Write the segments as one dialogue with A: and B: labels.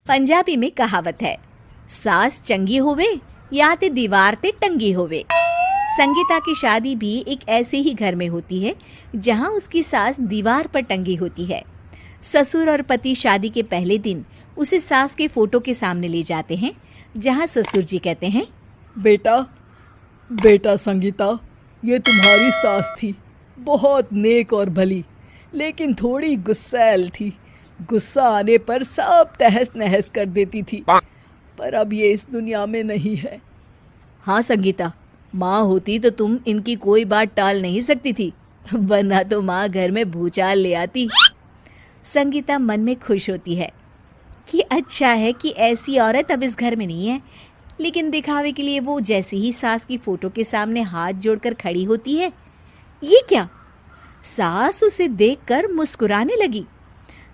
A: पंजाबी में कहावत है, सास चंगी होवे या ते दीवार ते टंगी होवे। संगीता की शादी भी एक ऐसे ही घर में होती है जहां उसकी सास दीवार पर टंगी होती है। ससुर और पति शादी के पहले दिन उसे सास के फोटो के सामने ले जाते हैं, जहां ससुर जी कहते हैं,
B: बेटा बेटा संगीता, ये तुम्हारी सास थी, बहुत नेक और भली, लेकिन थोड़ी गुस्सैल थी। गुस्सा आने पर सब तहस नहस कर देती थी, पर अब ये इस दुनिया में नहीं है।
A: हाँ संगीता, माँ होती तो तुम इनकी कोई बात टाल नहीं सकती थी, वरना तो माँ घर में भूचाल ले आती। संगीता मन में खुश होती है कि अच्छा है कि ऐसी औरत अब इस घर में नहीं है, लेकिन दिखावे के लिए वो जैसे ही सास की फोटो के सामने हाथ जोड़कर खड़ी होती है, ये क्या? सास उसे देखकर मुस्कुराने लगी।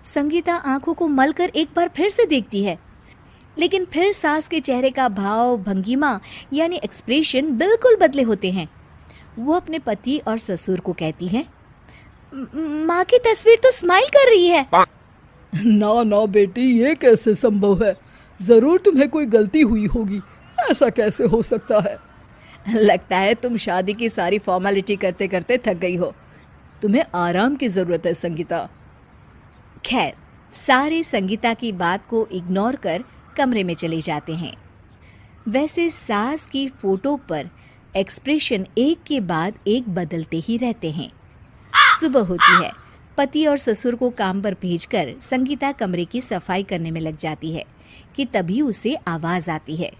A: संगीता आंखों को मलकर एक बार फिर से देखती है, लेकिन फिर सास के चेहरे का भाव, भंगिमा यानी एक्सप्रेशन बिल्कुल बदले होते हैं। वो अपने पति और ससुर को कहती है, माँ की तस्वीर तो स्माइल कर रही है।
B: ना ना बेटी, ये कैसे संभव है? जरूर तुम्हें कोई गलती हुई होगी, ऐसा कैसे हो सकता है?
A: लगता है तुम शादी की सारी फॉर्मेलिटी करते करते थक गई हो, तुम्हें आराम की जरूरत है संगीता। खैर, सारे संगीता की बात को इग्नोर कर कमरे में चले जाते हैं। वैसे सास की फोटो पर एक्सप्रेशन एक के बाद एक बदलते ही रहते हैं। सुबह होती है, पति और ससुर को काम पर भेजकर संगीता कमरे की सफाई करने में लग जाती है कि तभी उसे आवाज आती है,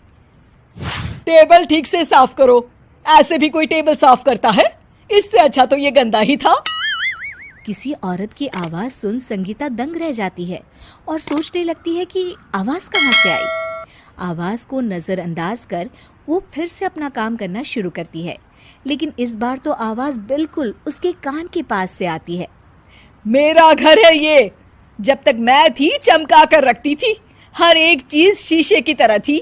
B: टेबल ठीक से साफ करो। ऐसे भी कोई टेबल साफ करता है? इससे अच्छा तो ये गंदा ही था।
A: किसी औरत की आवाज सुन संगीता दंग रह जाती है और सोचने लगती है कि आवाज कहाँ से आई। आवाज को नजरअंदाज कर वो फिर से अपना काम करना शुरू करती है, लेकिन इस बार तो आवाज बिल्कुल उसके कान के पास से आती है।
B: मेरा घर है ये। जब तक मैं थी चमका कर रखती थी, हर एक चीज शीशे की तरह थी।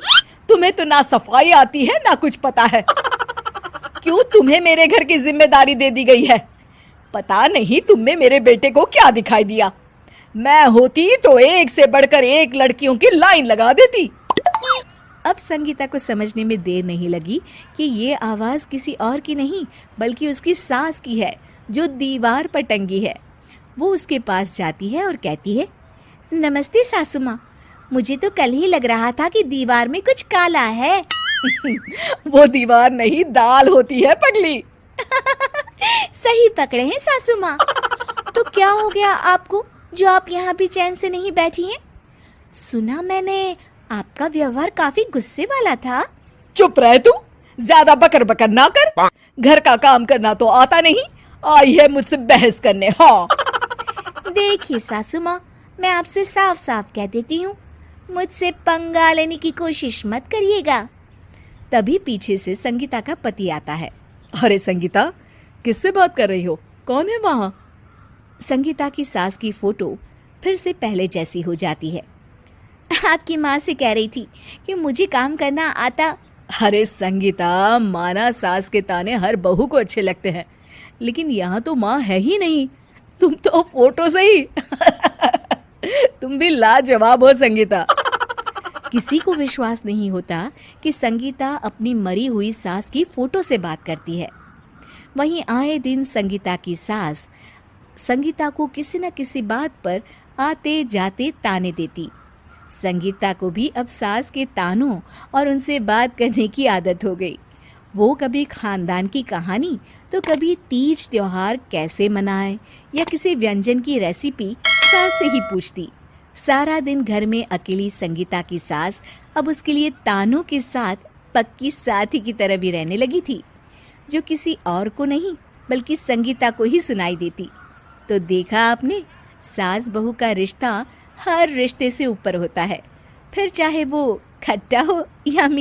B: तुम्हें तो ना सफाई आती है ना कुछ पता है। क्यों तुम्हें मेरे घर की जिम्मेदारी दे दी गई है? पता नहीं तुम में मेरे बेटे को क्या दिखाई दिया। मैं होती तो एक से बढ़कर एक लड़कियों की लाइन लगा देती।
A: अब संगीता को समझने में देर नहीं लगी कि ये आवाज किसी और की नहीं बल्कि उसकी सास की है, जो दीवार पर टंगी है। वो उसके पास जाती है और कहती है, नमस्ते सासू माँ, मुझे तो कल ही लग रहा था कि दीवार में कुछ काला है।
B: वो दीवार नहीं, दाल होती है पगली।
A: सही पकड़े हैं सासू माँ। तो क्या हो गया आपको जो आप यहाँ भी चैन से नहीं बैठी हैं? सुना मैंने आपका व्यवहार काफी गुस्से वाला था।
B: चुप रह तू, ज्यादा बकर बकर ना कर। घर का काम करना तो आता नहीं, आई है मुझसे बहस करने। हाँ
A: देखिए सासू माँ, मैं आपसे साफ साफ कह देती हूँ, मुझसे पंगा लेने की कोशिश मत करिएगा। तभी पीछे से संगीता का पति आता है।
B: अरे संगीता, किससे बात कर रही हो? कौन है वहाँ?
A: संगीता की सास की फोटो फिर से पहले जैसी हो जाती है। आपकी माँ से कह रही थी कि मुझे काम करना आता।
B: अरे संगीता, माना सास के ताने हर बहू को अच्छे लगते हैं, लेकिन यहाँ तो माँ है ही नहीं, तुम तो फोटो से ही। तुम भी लाजवाब हो संगीता।
A: किसी को विश्वास नहीं होता कि संगीता अपनी मरी हुई सास की फोटो से बात करती है। वहीं आए दिन संगीता की सास संगीता को किसी न किसी बात पर आते जाते ताने देती। संगीता को भी अब सास के तानों और उनसे बात करने की आदत हो गई। वो कभी खानदान की कहानी तो कभी तीज त्योहार कैसे मनाए या किसी व्यंजन की रेसिपी सास से ही पूछती। सारा दिन घर में अकेली संगीता की सास अब उसके लिए तानों के साथ पक्की साथी की तरह भी रहने लगी थी, जो किसी और को नहीं बल्कि संगीता को ही सुनाई देती। तो देखा आपने, सास बहू का रिश्ता हर रिश्ते से ऊपर होता है, फिर चाहे वो खट्टा हो या मीठा।